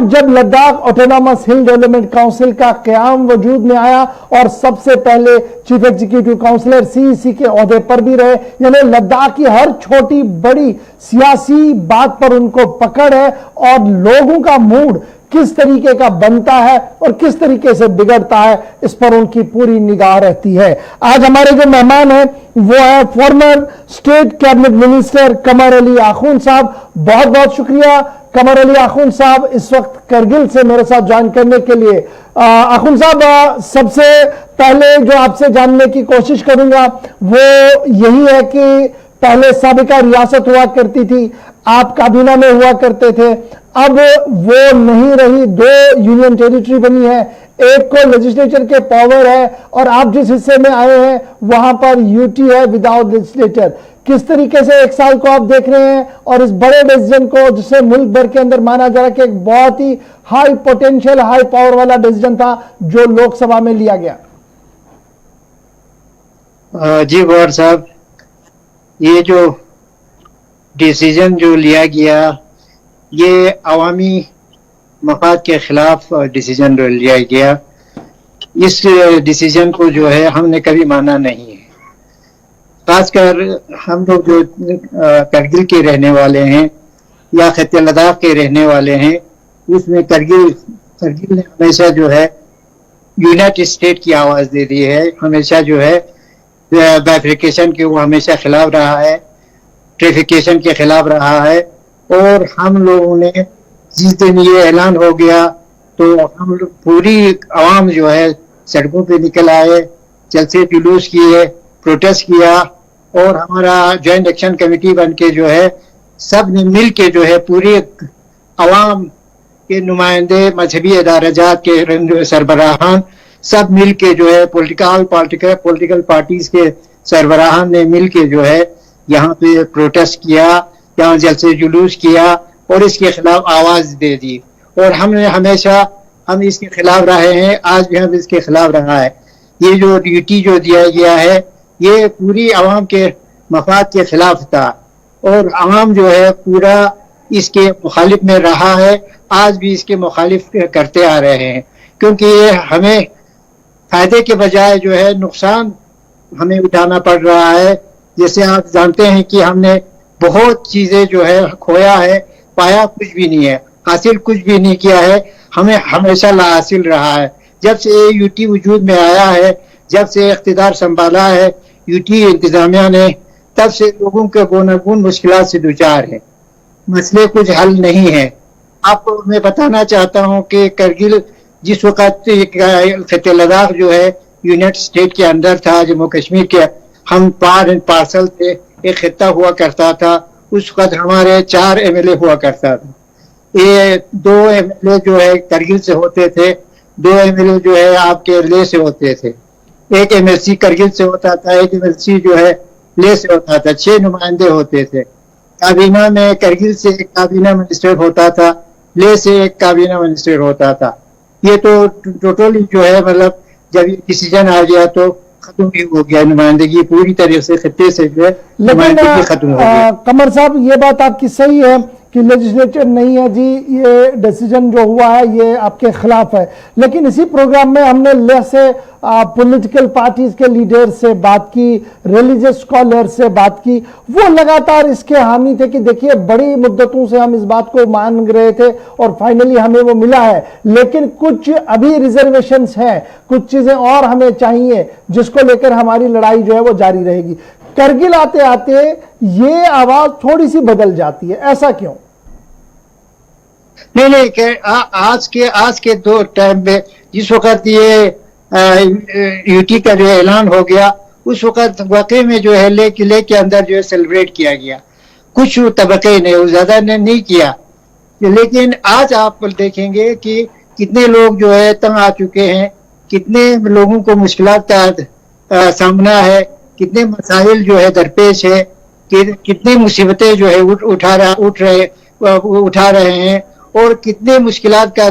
जब लद्दाख ऑटोनॉमस हिल development council का क़याम वजूद में आया और सबसे पहले चीफ एग्जीक्यूटिव काउंसिलर सीईसी के ओहदे पर भी रहे, यानी लद्दाख की हर छोटी बड़ी सियासी बात पर उनको पकड़ है और लोगों का मूड किस तरीके का बनता है और किस तरीके से बिगड़ता है, इस पर उनकी पूरी निगाह रहती है। आज हमारे जो मेहमान हैं वो है फॉर्मर स्टेट कैबिनेट मिनिस्टर कमर अली आखून साहब। बहुत बहुत शुक्रिया कमर अली आखून साहब इस वक्त करगिल से मेरे साथ ज्वाइन करने के लिए। आखून साहब, सबसे पहले जो आपसे जानने की कोशिश करूंगा वो यही है कि पहले साबिका रियासत हुआ करती थी, आप काबीना में हुआ करते थे, अब वो नहीं रही, 2 यूनियन टेरिटरी बनी है, एक को लेजिस्लेचर के पावर है और आप जिस हिस्से में आए हैं वहां पर यूटी है विदाउट लेजिस्लेचर। किस तरीके से 1 साल को आप देख रहे हैं और इस बड़े डिसीजन को, जिसे मुल्क भर के अंदर माना जा रहा है कि एक बहुत ही हाई पोटेंशियल हाई पावर वाला डिसीजन था जो लोकसभा में लिया गया? जी गौर साहब, ये जो डिसीजन जो लिया गया ये अवामी मफाद के खिलाफ डिसीजन लिया गया। इस डिसीजन को जो है हमने कभी माना नहीं है। खासकर हम लोग जो करगिल के रहने वाले हैं या खित्ते लद्दाख के रहने वाले हैं, उसमें करगिल ने हमेशा जो है यूनाइटेड स्टेट की आवाज दे दी है। हमेशा जो है बाइफिकेशन के वो हमेशा खिलाफ रहा है, ट्रिफिकेशन के खिलाफ रहा है। और हम लोगों ने जिस दिन ये ऐलान हो गया तो हम पूरी आवाम जो है सड़कों पे निकल आए, जलसे जुलूस किए, प्रोटेस्ट किया और हमारा जॉइंट एक्शन कमेटी बन के जो है सब ने मिल के जो है पूरी आवाम के नुमाइंदे, मजहबी अदारजात के सरबराहान सब मिल के जो है पॉलिटिकल पार्टीज के सरबराहान ने मिल के जो है यहाँ पे प्रोटेस्ट किया, यहाँ जलसे जुलूस किया और इसके खिलाफ आवाज दे दी। और हमने हमेशा हम इसके खिलाफ रहे हैं, आज भी हम इसके खिलाफ रहा है। ये जो ड्यूटी जो दिया गया है ये पूरी आवाम के मफाद के खिलाफ था और आवाम जो है पूरा इसके मुखालिफ में रहा है, आज भी इसके मुखालिफ करते आ रहे हैं, क्योंकि ये हमें फायदे के बजाय जो है नुकसान हमें उठाना पड़ रहा है। जैसे आप जानते हैं कि हमने बहुत चीजें जो है खोया है, पाया कुछ भी नहीं है, हासिल कुछ भी नहीं किया है, हमें हमेशा लाहासिल रहा है। जब से यूटी वजूद में आया है, जब से इख्तिदार संभाला है यूटी इंतजामिया ने, तब से लोगों के गुनागुन मुश्किलात से दूचार है, मसले कुछ हल नहीं है। आपको मैं बताना चाहता हूँ कि करगिल जिस वक्त खित्ते लद्दाख जो है यूनाइटेड स्टेट के अंदर था, जम्मू कश्मीर के हम पार एंड पार्सल थे, एक खित्ता हुआ करता था, उस वक्त हमारे 4 MLA हुआ करता था। ये 2 MLA जो है करगिल से होते थे, 2 MLA जो है आपके ले से होते थे, एक MLC करगिल से होता था, एक MLC जो है ले से होता था, 6 नुमाइंदे होते थे। काबीना में करगिल से एक काबीना मिनिस्टर होता था, ले से एक काबीना मिनिस्टर होता था। ये तो टोटली जो है मतलब जब ये डिसीजन आ गया तो खत्म ही हो गया, नुमाइंदगी पूरी तरह से खत्ते से जो है नुमाइंदगी खत्म हो गया। कमर साहब, ये बात आपकी सही है कि लेजिस्लेचर नहीं है जी, ये डिसीजन जो हुआ है ये आपके खिलाफ है, लेकिन इसी प्रोग्राम में हमने ले से पॉलिटिकल पार्टीज के लीडर से बात की, रिलीजियस स्कॉलर से बात की, वो लगातार इसके हामी थे कि देखिए बड़ी मुद्दतों से हम इस बात को मांग रहे थे और फाइनली हमें वो मिला है, लेकिन कुछ अभी रिजर्वेशंस हैं, कुछ चीजें और हमें चाहिए जिसको लेकर हमारी लड़ाई जो है वो जारी रहेगी। करगिल आते आते ये आवाज थोड़ी सी बदल जाती है, ऐसा क्यों? नहीं, आज के दो टाइम में जिस वक्त ये यूटी का जो ऐलान हो गया उस वक्त वाकई में जो है ले किले के अंदर जो है सेलिब्रेट किया गया, कुछ तबके ने ज्यादा ने नहीं किया। लेकिन आज आप देखेंगे कि कितने लोग जो है तंग आ चुके हैं, कितने लोगों को मुश्किलात का सामना है, कितने मसाइल जो है दरपेश है, कितनी मुसीबतें जो है उठा रहे हैं और कितने मुश्किलात का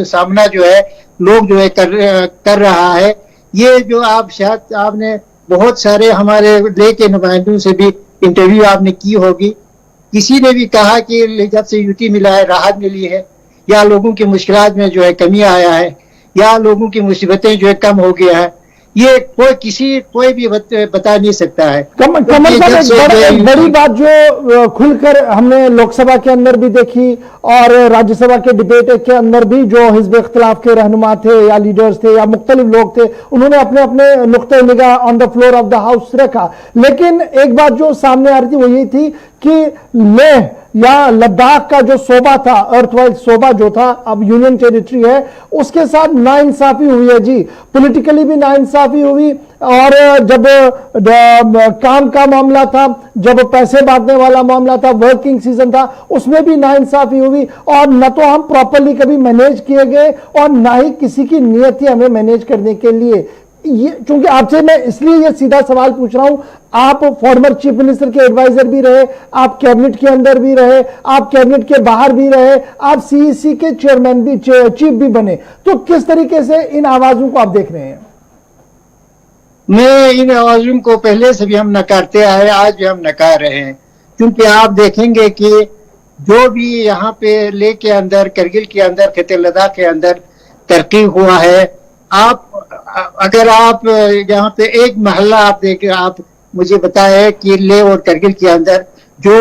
सामना जो है लोग जो है कर रहा है। ये जो आप शायद आपने बहुत सारे हमारे ले के नुमाइंदों से भी इंटरव्यू आपने की होगी, किसी ने भी कहा कि जब से यूटी मिला है राहत मिली है, या लोगों की मुश्किलात में जो है कमी आया है, या लोगों की मुसीबतें जो है कम हो गया है, ये कोई भी बता नहीं सकता है। कमल साहब, एक बड़ी बात जो खुलकर हमने लोकसभा के अंदर भी देखी और राज्यसभा के डिबेट के अंदर भी, जो हिज़्ब इख्तिलाफ के रहनुमा थे या लीडर्स थे या मुख्तलिफ लोग थे, उन्होंने अपने अपने नुक्ते निगाह on the floor of the house रखा। लेकिन एक बात जो सामने आ रही थी वो यही थी कि लेह या लद्दाख का जो सूबा था, अर्थवाइज सूबा जो था, अब यूनियन टेरिटरी है, उसके साथ नाइंसाफी हुई है जी। पॉलिटिकली भी नाइंसाफी हुई, और जब काम का मामला था, जब पैसे बांटने वाला मामला था, वर्किंग सीजन था, उसमें भी नाइंसाफी हुई, और न तो हम प्रॉपरली कभी मैनेज किए गए और ना ही किसी की नीयत थी हमें मैनेज करने के लिए। ये चूंकि आपसे मैं इसलिए ये सीधा सवाल पूछ रहा हूं, आप फॉर्मर चीफ मिनिस्टर के एडवाइजर भी रहे, आप कैबिनेट के अंदर भी रहे, आप कैबिनेट के बाहर भी रहे, आप सीईसी के चेयरमैन भी, चीफ भी बने, तो किस तरीके से इन आवाजों को आप देख रहे हैं? मैं इन आवाजों को पहले से भी हम नकारते आए, आज भी हम नकार रहे हैं, क्योंकि आप देखेंगे कि जो भी यहाँ पे लेह के अंदर, करगिल के अंदर, खिते लद्दाख के अंदर तरक्की हुआ है, अगर आप यहाँ पे एक महल्ला आप देखें, आप मुझे बताएं कि लेह और करगिल के अंदर जो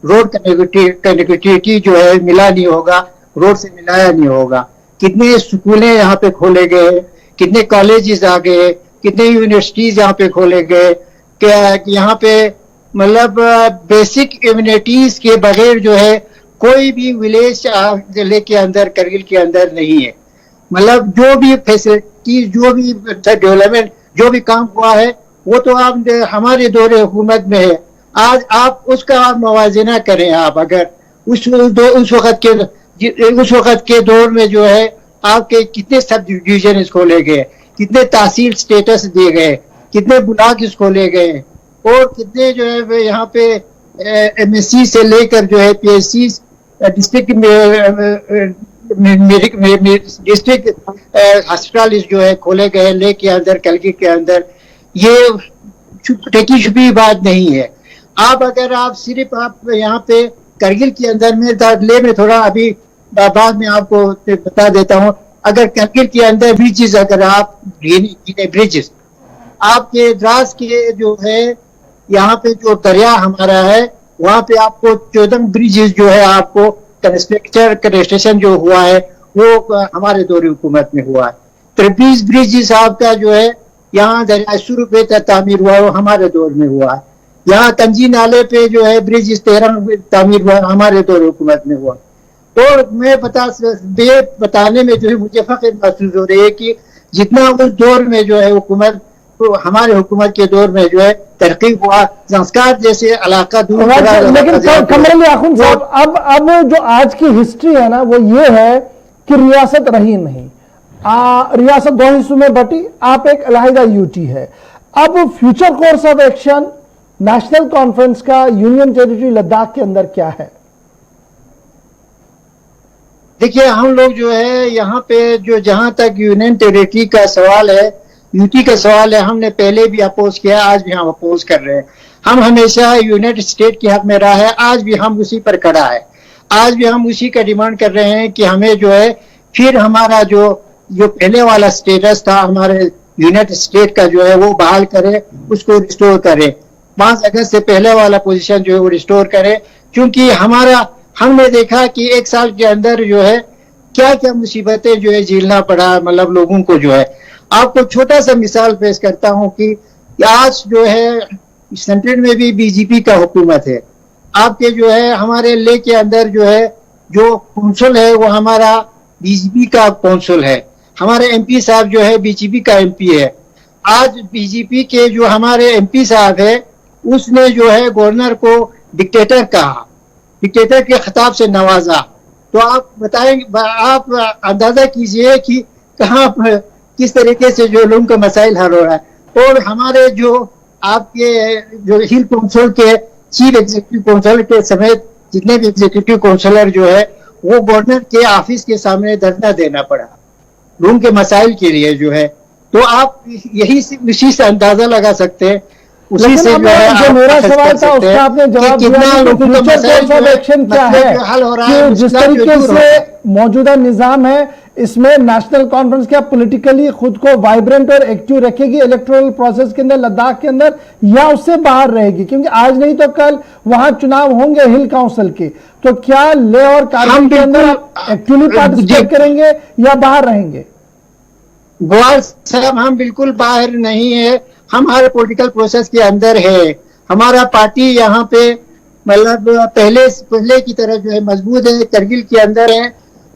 रोड कनेक्टिविटी जो है मिला नहीं होगा, रोड से मिलाया नहीं होगा। कितने स्कूलें यहाँ पे खोले गए, कितने कॉलेजेस आ गए, कितने यूनिवर्सिटीज यहाँ पे खोले गए, क्या यहाँ पे मतलब बेसिक इम्यूनिटीज के बगैर जो है कोई भी विलेज लेह के अंदर, करगिल के अंदर नहीं है। मतलब जो भी फैसिलिटी, जो भी डेवलपमेंट, जो भी काम हुआ है, वो तो आप हमारे दौरे हुकूमत में है। आज आप उसका आप मवाजना करें, आप अगर उस वक्त के दौर में जो है आपके कितने सब डिवीजन खोले गए, कितने तहसील स्टेटस दिए गए, कितने ब्लॉक खोले गए, और कितने जो है यहाँ पे एमएससी से लेकर जो है पीएचसी, डिस्ट्रिक्ट हॉस्पिटल जो है खोले गए लेह के अंदर, करगिल के अंदर। ये टेकी छुपी बात नहीं है। अगर आप सिर्फ आप यहाँ पे करगिल के अंदर में, लेह में थोड़ा अभी बाद में आपको बता देता हूँ, अगर करगिल के अंदर ब्रिजेस, अगर आप ब्रिजेस आपके द्रास के जो है यहाँ पे जो दरिया हमारा है, वहां पे आपको 14 ब्रिजेस जो है आपको कंस्ट्रक्शन जो हुआ है वो हमारे दौरे हुकूमत में हुआ है। 23 ब्रिजेस आपका जो है यहाँ दरिया शुरू पे तामीर हुआ, वो हमारे दौर में हुआ है। यहाँ कंजी नाले पे जो है ब्रिजेस 13 तामीर हुआ, हमारे दौरे हुकूमत में हुआ। तो मैं बताने में जो है मुझे फख्र महसूस हो रही है कि जितना उस दौर में जो है हुकूमत, तो हमारे हुकूमत के दौर में जो है तरक्की हुआ, संस्कार जैसे इलाका दूर। लेकिन कमर आखुन साहब, अब जो आज की हिस्ट्री है ना, वो ये है कि रियासत रही नहीं, रियासत 2 हिस्सों में बटी, आप एक अलहदा यूटी है। अब future course of action national conference का यूनियन टेरिटरी लद्दाख के अंदर क्या है? देखिए, हम लोग जो है यहाँ पे जो, जहां तक यूनियन टेरिटरी का सवाल है, यूटी का सवाल है, हमने पहले भी अपोज किया, आज भी हम अपोज कर रहे हैं। हम हमेशा यूनाइटेड स्टेट के हक में रहा है, आज भी हम उसी पर खड़ा है। आज भी हम उसी का डिमांड कर रहे हैं कि हमें जो है फिर हमारा जो पहले वाला स्टेटस था हमारे यूनाइटेड स्टेट का जो है वो बहाल करे, उसको रिस्टोर करे। 5 अगस्त से पहले वाला पोजीशन जो है वो रिस्टोर करे, क्योंकि हमने देखा कि 1 साल के अंदर जो है क्या क्या मुसीबतें जो है झेलना पड़ा, मतलब लोगों को जो है। आपको छोटा सा मिसाल पेश करता हूं कि आज जो है सेंट्रल में भी बीजेपी का हुकूमत है। आपके जो है हमारे लेह के अंदर जो है जो कौंसल है वो हमारा बीजेपी का कौंसल है। हमारे एमपी साहब जो है बीजेपी का एमपी है। आज बीजेपी के जो हमारे एमपी साहब है उसने जो है गवर्नर को डिक्टेटर कहा, डिक्टेटर के खिताब से नवाजा। तो आप बताएंगे, आप अंदाजा कीजिए कि कहाँ किस तरीके से जो लोगों का मसाइल हल हो रहा है। और हमारे जो आपके जो हिल काउंसिल के चीफ एग्जीक्यूटिव काउंसिलर के समेत जितने भी एग्जीक्यूटिव काउंसिलर जो है वो गवर्नर के ऑफिस के सामने धरना देना पड़ा लोगों के मसाइल के लिए जो है। तो आप इसी से अंदाजा लगा सकते हैं, उसी से जो है मेरा सवाल था उसका आपने जवाब दिया। कितना लोगों का मसाइल एक्शन क्या है, हल हो रहा है। जिस तरीके से मौजूदा निजाम है इसमें नेशनल कॉन्फ्रेंस क्या पॉलिटिकली खुद को वाइब्रेंट और एक्टिव रखेगी इलेक्टोरल प्रोसेस के अंदर लद्दाख के अंदर, या उससे बाहर रहेगी? क्योंकि आज नहीं तो कल वहां चुनाव होंगे हिल काउंसिल के, तो क्या लेह और कारगिल के अंदर एक्टिवली पार्टिसिपेट करेंगे या बाहर रहेंगे? गोयल साहब, हम बिल्कुल बाहर नहीं है, हम हर पॉलिटिकल प्रोसेस के अंदर है। हमारा पार्टी यहाँ पे मतलब पहले की तरह जो है मजबूत है, करगिल के अंदर है,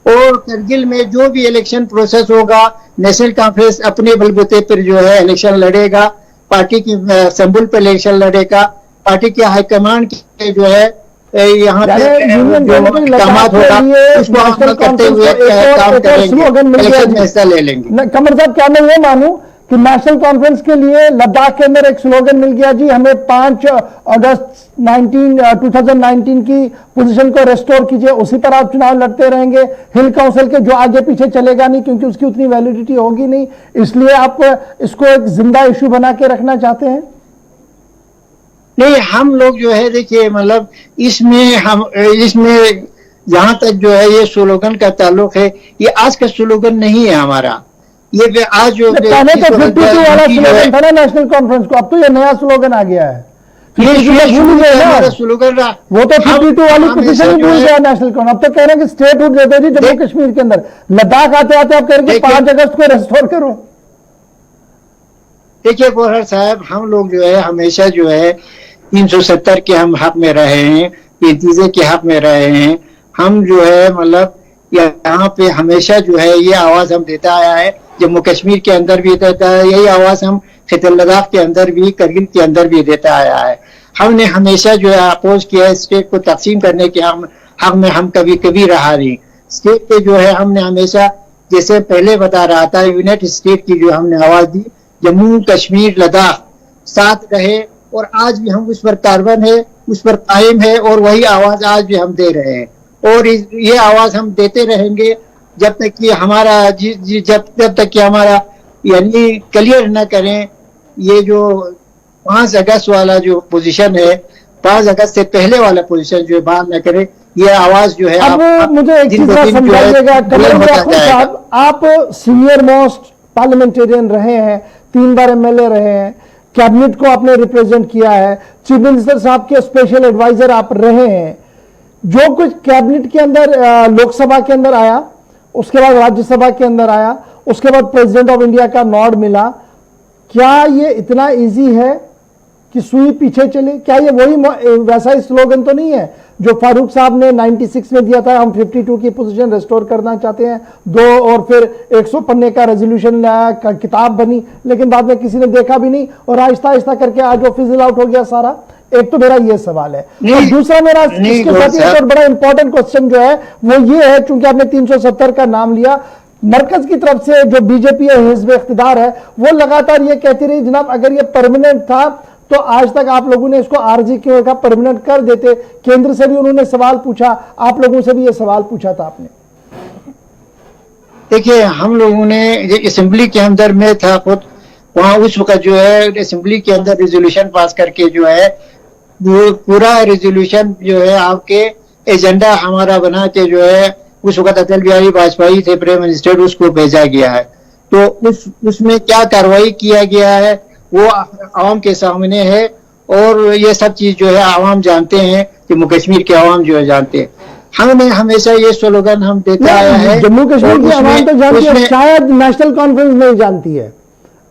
और करगिल में जो भी इलेक्शन प्रोसेस होगा नेशनल कॉन्फ्रेंस अपने बलबूते पर जो है इलेक्शन लड़ेगा, पार्टी की संबुल पर इलेक्शन लड़ेगा, पार्टी के हाईकमांड के जो है यहाँ पे कामात होगा उसको अमल करते हुए काम करेंगे, इलेक्शन में हिस्सा ले लेंगे। कमर साहब, क्या मैं ये मानूं कि नेशनल कॉन्फ्रेंस के लिए लद्दाख के अंदर एक स्लोगन मिल गया जी, हमें 5 अगस्त 2019 की पोजीशन को रेस्टोर कीजिए, उसी पर आप चुनाव लड़ते रहेंगे, हिल काउंसिल के जो आगे पीछे चलेगा नहीं क्योंकि उसकी उतनी वैलिडिटी होगी नहीं, इसलिए आप इसको एक जिंदा इशू बना के रखना चाहते हैं? नहीं, हम लोग जो है देखिए मतलब इसमें जहां तक जो है ये स्लोगन का ताल्लुक है, ये आज का स्लोगन नहीं है हमारा। ये आज जो पहले तो 52 वाला स्लोगन था ना नेशनल कॉन्फ्रेंस को, अब तो ये नया स्लोगन आ गया है। स्लोगन वो तो 52 वाली पिटीशन ही भूल गया नेशनल कॉन्फ्रेंस। अब तो कह रहे हैं कि स्टेटहुड दे दो जी जम्मू कश्मीर के अंदर, लद्दाख आते आते आप कह रहे हैं 5 अगस्त को रेस्टोर करो। देखिए गोहर साहब, हम लोग जो है हमेशा जो है 370 के हम हक में रहे हैं, 33 के हक में रहे हैं। हम जो है मतलब यहाँ पे हमेशा जो है ये आवाज हम देता आया है, जम्मू कश्मीर के अंदर भी देता है, यही आवाज हम खिते लद्दाख के अंदर भी, करगिल के अंदर भी देता आया है। हमने हमेशा जो है अपोज किया है स्टेट को तकसीम करने के हक में हम कभी रहा नहीं। स्टेट पे जो है हमने हमेशा, जैसे पहले बता रहा था, यूनाइटेड स्टेट की जो हमने आवाज दी, जम्मू कश्मीर लद्दाख साथ रहे, और आज भी हम उस पर कार्बन है, उस पर कायम है, और वही आवाज आज भी हम दे रहे हैं, और ये आवाज हम देते रहेंगे जब तक कि हमारा जब तक कि हमारा यानी क्लियर न करें ये जो 5 अगस्त वाला जो पोजीशन है, 5 अगस्त से पहले वाला पोजीशन जो है बाहर न करें, ये आवाज जो है। अब मुझे एक चीज समझाइएगा साहब, आप सीनियर मोस्ट पार्लियामेंटेरियन रहे हैं, 3 बार एमएलए रहे हैं, कैबिनेट को आपने रिप्रेजेंट किया है, चीफ मिनिस्टर साहब के स्पेशल एडवाइजर आप रहे हैं। जो कुछ कैबिनेट के अंदर लोकसभा के अंदर आया, उसके बाद राज्यसभा के अंदर आया, उसके बाद प्रेसिडेंट ऑफ इंडिया का नॉड मिला, क्या ये इतना इजी है कि सुई पीछे चले? क्या ये वही वैसा ही स्लोगन तो नहीं है जो फारूक साहब ने 96 में दिया था, हम 52 की पोजीशन रेस्टोर करना चाहते हैं, 2 और फिर 100 पन्ने का रेजोल्यूशन लाया, किताब बनी, लेकिन बाद में किसी ने देखा भी नहीं, और आहिस्ता आहिस्ता करके आज वो फिजल आउट हो गया सारा। एक तो मेरा ये सवाल है, और दूसरा मेरा इसके साथ एक और बड़ा इंपॉर्टेंट क्वेश्चन जो है वो ये है, चूंकि आपने 370 का नाम लिया, मरकज की तरफ से जो बीजेपी है, हिज़्ब इख्तिदार है, वो लगातार ये कहती रही जनाब अगर ये परमानेंट था तो आज तक आप लोगों ने इसको आरजी क्यों का परमानेंट कर देते। केंद्र से भी उन्होंने सवाल पूछा, आप लोगों से भी ये सवाल पूछा था आपने। देखिए, हम लोगों ने असेंबली के अंदर में था खुद, वहां उस वक्त जो है असेंबली के अंदर रेजोल्यूशन पास करके जो है पूरा रेजोल्यूशन जो है आपके एजेंडा हमारा बना के जो है उस वक्त अटल बिहारी वाजपेयी थे प्राइम मिनिस्टर, उसको भेजा गया है। तो उसमें क्या कार्रवाई किया गया है वो आवाम के सामने है, और ये सब चीज जो है आवाम जानते हैं, जम्मू कश्मीर के आवाम जो है जानते हैं। हमने हमेशा ये स्लोगन हम देता आया है। जम्मू कश्मीर की आवाम तो जानती है, शायद नेशनल कॉन्फ्रेंस नहीं जानती है,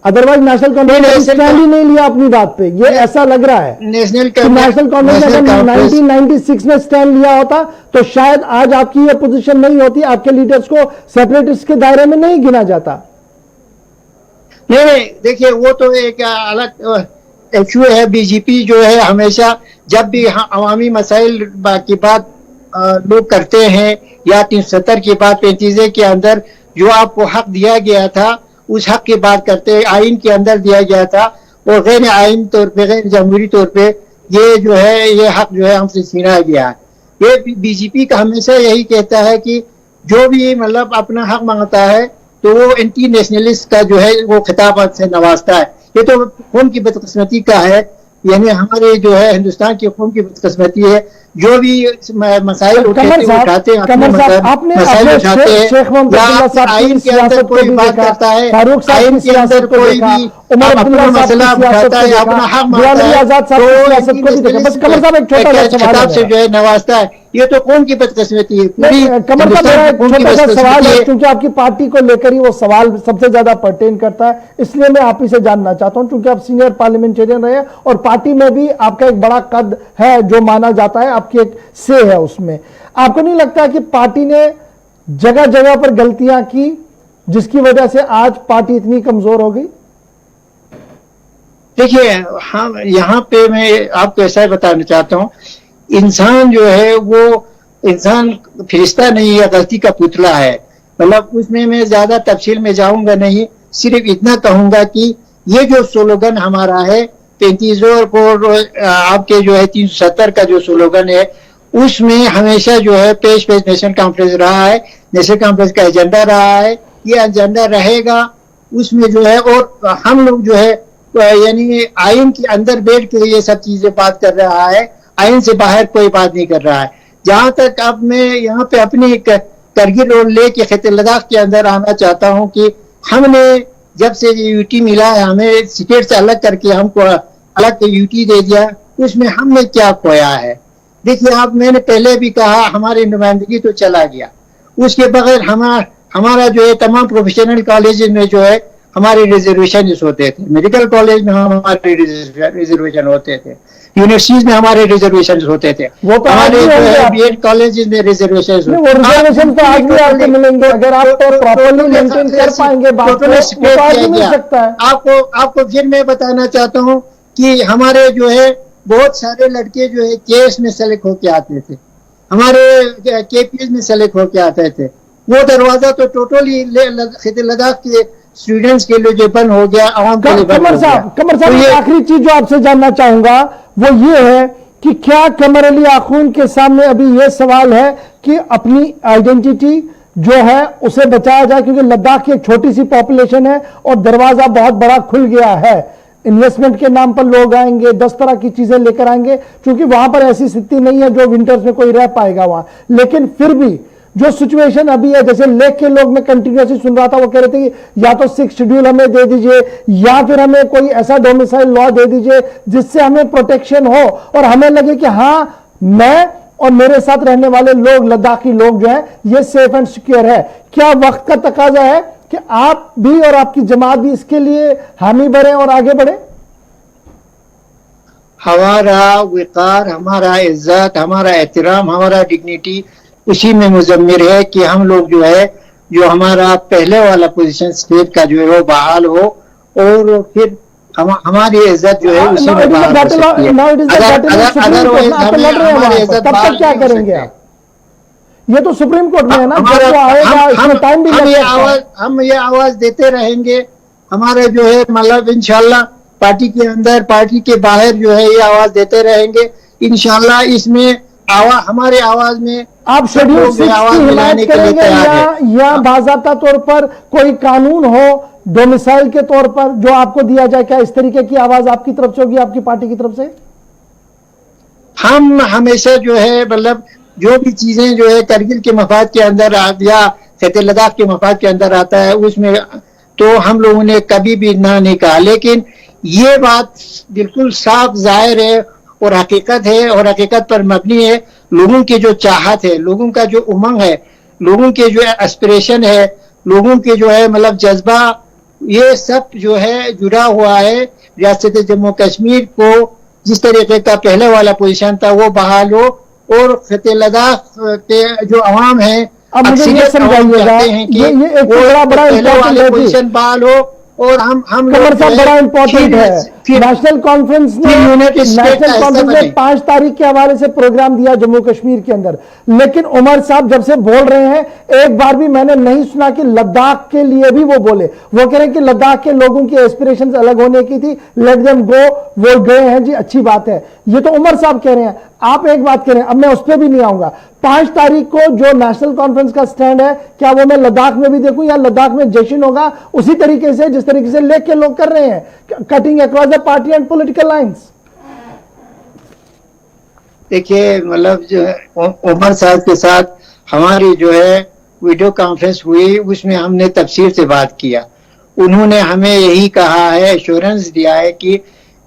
अदरवाइज नेशनल कॉन्फ्रेंस स्टैंड ही नहीं लिया अपनी बात पे, ये ऐसा लग रहा है। नेशनल कॉन्फ्रेंस अगर 1996 में स्टैंड लिया होता तो शायद आज आपकी ये पोजीशन नहीं होती, आपके लीडर्स को सेपरेटिस्ट के दायरे में नहीं गिना जाता। नहीं, देखिए वो तो एक अलग इशू है। बीजेपी जो है हमेशा जब भी अवामी मसाइल की बात लोग करते हैं, या 370 की बात 35 के अंदर जो आपको हक दिया गया था उस हक की बात करते हैं, आइन के अंदर दिया गया था, और गैर आइन तौर पे, गैर जमहूरी तौर पे ये जो है ये हक जो है हमसे छीना गया है। ये बीजेपी का हमेशा यही कहता है कि जो भी मतलब अपना हक मांगता है तो वो एंटी नेशनलिस्ट का जो है वो खिताब से नवाजता है। ये तो कौम की बदकिस्मती का है, यानी हमारे जो है हिंदुस्तान की कौम की बदकिस्मती है जो भी मसाइल कमर साहब, उठाते हैं, कमर साहब, आपने मसाइल उठाते हैं, शेख मोहम्मद या अब्दुल्ला साहब आइन की के अंदर सियासत को कोई भी बात देखा, करता है, फारूक साहब आइन की के अंदर सियासत को कोई देखा, भी उमर अब्दुल्ला अपना साहब की मसला सियासत उठाता को है, देखा, अपना हक गुलाम मांगता नबी है, आजाद साहब की सियासत को भी देखा। बस कमर साहब, एक छोटा सा सवाल है से मेरा। जो है नवाजता है, ये तो कौन की बदकिस्मती है? पूरी नहीं, कमर साहब, मेरा एक कौन की छोटा सा सवाल बदकिस्मती है, है? क्योंकि आपकी पार्टी को लेकर ही वो सवाल सबसे ज्यादा पर्टेन करता है, इसलिए मैं आप ही से जानना चाहता हूं, क्योंकि आप सीनियर पार्लियामेंटेरियन रहे और पार्टी में भी आपका एक बड़ा कद है जो माना जाता है, आपकी एक से है उसमें। आपको नहीं लगता कि पार्टी ने जगह जगह पर गलतियां की जिसकी वजह से आज पार्टी इतनी कमजोर हो गई? देखिए, हम यहाँ पे मैं आपको ऐसा बताना चाहता हूँ, इंसान जो है वो इंसान फरिश्ता नहीं है, गलती का पुतला है। मतलब उसमें मैं ज्यादा तफसील में जाऊंगा नहीं, सिर्फ इतना कहूंगा कि ये जो स्लोगन हमारा है 35 और आपके जो है 370 का जो स्लोगन है, उसमें हमेशा जो है पेश नेशनल कॉन्फ्रेंस रहा है, नेशनल कॉन्फ्रेंस का एजेंडा रहा है, ये एजेंडा रहेगा। उसमें जो है और हम लोग जो है यानी आइन के अंदर बैठ के ये सब चीजें बात कर रहा है, आइन से बाहर कोई बात नहीं कर रहा है। जहां तक अब मैं यहाँ पे अपनी करगिल और लेके खिते लद्दाख के अंदर आना चाहता हूँ कि हमने जब से ये यूटी मिला है, हमें स्टेट से अलग करके हमको अलग यूटी दे दिया, उसमें हमने क्या खोया है? देखिए, आप मैंने पहले भी कहा, हमारी नुमाइंदगी तो चला गया, उसके बगैर हमारा जो है तमाम प्रोफेशनल कॉलेज में जो है हमारे रिजर्वेशन होते थे, मेडिकल कॉलेज में हमारे रिजर्वेशन होते थे, यूनिवर्सिटीज में हमारे रिजर्वेशन होते थे, वो तो हमारे जो है बीएड कॉलेज में रिजर्वेशन वो रिजर्वेशन तो आज भी आपको मिलेंगे अगर आप प्रॉपर्ली मेंटेन कर पाएंगे, बात तो आज भी मिल सकता है। आपको फिर मैं बताना चाहता हूँ कि हमारे जो है बहुत सारे लड़के जो है केस में सेलेक्ट होके आते थे, हमारे केपीएस में सेलेक्ट होके आते थे। वो दरवाजा तो टोटली लद्दाख के स्टूडेंट्स के लिए जो बंद हो गया, आवाम के लिए बंद हो गया। कमर साहब, तो आखिरी चीज जो आपसे जानना चाहूंगा वो ये है कि क्या कमर अली आखून के सामने अभी ये सवाल है कि अपनी आइडेंटिटी जो है उसे बचाया जाए, क्योंकि लद्दाख की एक छोटी सी पॉपुलेशन है और दरवाजा बहुत बड़ा खुल गया है, इन्वेस्टमेंट के नाम पर लोग आएंगे, 10 तरह की चीजें लेकर आएंगे, क्योंकि वहां पर ऐसी स्थिति नहीं है जो विंटर्स में कोई रह पाएगा वहां। लेकिन फिर भी जो सिचुएशन अभी है, जैसे लेक के लोग मैं कंटिन्यूसली सुन रहा था, वो कह रहे थे कि या तो 6 शेड्यूल हमें दे दीजिए या फिर हमें कोई ऐसा डोमिसाइल लॉ दे दीजिए जिससे हमें प्रोटेक्शन हो और हमें लगे कि हाँ, मैं और मेरे साथ रहने वाले लोग, लद्दाखी लोग जो है ये सेफ एंड सिक्योर है। क्या वक्त का तकाजा है कि आप भी और आपकी जमात भी इसके लिए हामी भरे और आगे बढ़े? हमारा विकार, हमारा इज्जत, हमारा एहतराम, हमारा डिग्निटी उसी में मुजम्मिर है कि हम लोग जो है, जो हमारा पहले वाला पोजीशन स्टेट का जो है वो बहाल हो और फिर हमारी इज्जत जो है उसी में बहाल हो सकती है। अदरवाइज हमारी इज्जत तब क्या करेंगे आप? ये तो सुप्रीम कोर्ट में है ना, जब वो आएगा इसमें टाइम भी हम ये आवाज देते रहेंगे। हमारे जो है मतलब इंशाल्लाह पार्टी के अंदर, पार्टी के बाहर जो है ये आवाज देते रहेंगे। इंशाल्लाह इसमें हमारे आवाज में आप शेड्यूल 6 की हिमायत करेंगे या बाज़ाब्ता तौर पर कोई कानून हो डोमिसाइल के तौर पर जो आपको दिया जाए? क्या इस तरीके की आवाज आपकी तरफ से होगी, आपकी पार्टी की तरफ से? हम हमेशा जो है मतलब जो भी चीजें जो है करगिल के मफाद के अंदर या खिते लद्दाख के मफाद के अंदर आता है उसमें तो हम लोगों ने कभी भी ना नहीं कहा। लेकिन ये बात बिल्कुल साफ जाहिर है और हकीकत है और हकीकत पर मबनी है। लोगों की जो चाहत है, लोगों का जो उमंग है, लोगों के जो एस्पिरेशन है, लोगों के जो है मतलब जज्बा, ये सब जो है जुड़ा हुआ है रियासत जम्मू कश्मीर को जिस तरीके का पहले वाला पोजीशन था वो बहाल हो और खिते लद्दाख के जो अवाम है, अब मुझे ये समझाइएगा, ये एक बड़ा इंपॉर्टेंट पोजीशन बहाल हो और हम कमर साहब बड़ा इंपॉर्टेंट है। नेशनल कॉन्फ्रेंस ने 5 तारीख के हवाले से प्रोग्राम दिया जम्मू कश्मीर के अंदर, लेकिन उमर साहब जब से बोल रहे हैं एक बार भी मैंने नहीं सुना कि लद्दाख के लिए भी वो बोले। वो कह रहे हैं कि लद्दाख के लोगों की एस्पिरेशंस अलग होने की थी, लेट देम गो, वो गए हैं जी, अच्छी बात है। ये तो उमर साहब कह रहे हैं, आप एक बात कह रहे हैं, अब मैं उस पर भी नहीं आऊंगा। 5 तारीख को जो नेशनल कॉन्फ्रेंस का स्टैंड है, क्या वो मैं लद्दाख में भी देखूं या लद्दाख में जश्न होगा उसी तरीके से जिस तरीके से लेके लोग कर रहे हैं, cutting across the party and political lines? देखिए मतलब जो उमर साहब के साथ हमारी जो है वीडियो कॉन्फ्रेंस हुई, उसमें हमने तफसील से बात किया। उन्होंने हमें यही कहा है, एश्योरेंस दिया है कि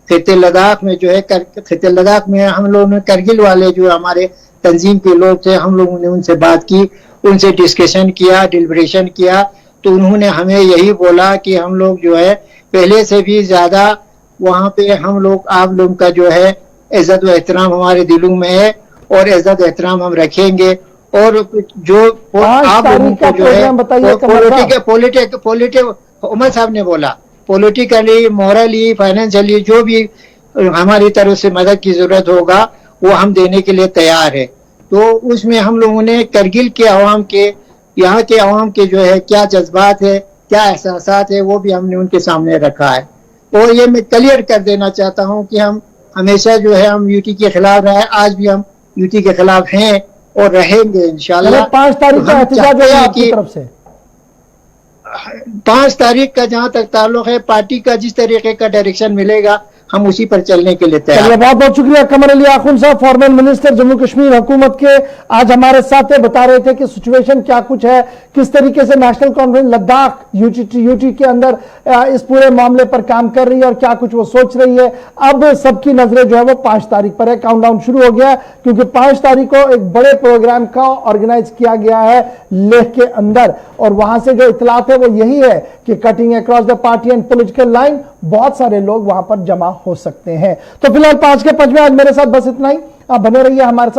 खिते लद्दाख में जो है खिते लद्दाख में हम लोगों ने करगिल वाले जो हमारे तंजीम के लोग थे, हम लोगों ने उनसे बात की, उनसे डिस्कशन किया, डिलिब्रेशन किया, तो उन्होंने हमें यही बोला कि हम लोग जो है पहले से भी ज्यादा वहां पे हम लोग आप लोग का जो है इज्जत व एहतराम हमारे दिलों में है और इज्जत एहतराम हम रखेंगे। और जो आप लोगों को जो है पॉलिटिक उमर साहब ने बोला पॉलिटिकली, मॉरली, फाइनेंशियली जो भी हमारी तरफ से मदद की जरूरत होगा वो हम देने के लिए तैयार है। तो उसमें हम लोगों ने करगिल के अवाम के, यहाँ के अवाम के जो है क्या जज्बात है, क्या एहसासात है, वो भी हमने उनके सामने रखा है। और ये मैं क्लियर कर देना चाहता हूँ कि हम हमेशा जो है हम यूटी के खिलाफ रहे, आज भी हम यूटी के खिलाफ हैं और रहेंगे इंशाल्लाह। 5 तारीख का एहतजाज होगा आपकी तरफ से? 5 तारीख का जहां तक ताल्लुक है, पार्टी का जिस तरीके का डायरेक्शन मिलेगा हम उसी पर चलने के लिए तैयार हैं। बहुत बहुत शुक्रिया कमर अली आखुन साहब, फॉरेन मिनिस्टर जम्मू कश्मीर हुकूमत के, आज हमारे साथ बता रहे थे कि सिचुएशन क्या कुछ है, किस तरीके से नेशनल कॉन्फ्रेंस लद्दाख यूटी के अंदर इस पूरे मामले पर काम कर रही है और क्या कुछ वो सोच रही है। अब सबकी नजरें जो है वो 5 तारीख पर है, काउंटडाउन शुरू हो गया क्योंकि 5 तारीख को एक बड़े प्रोग्राम का ऑर्गेनाइज किया गया है लेह के अंदर, और वहां से जो इतलात है वो यही है कि cutting across the party and political line बहुत सारे लोग वहां पर जमा हो सकते हैं। तो फिलहाल 5 के 5 में आज मेरे साथ बस इतना ही। आप बने रहिए हमारे साथ।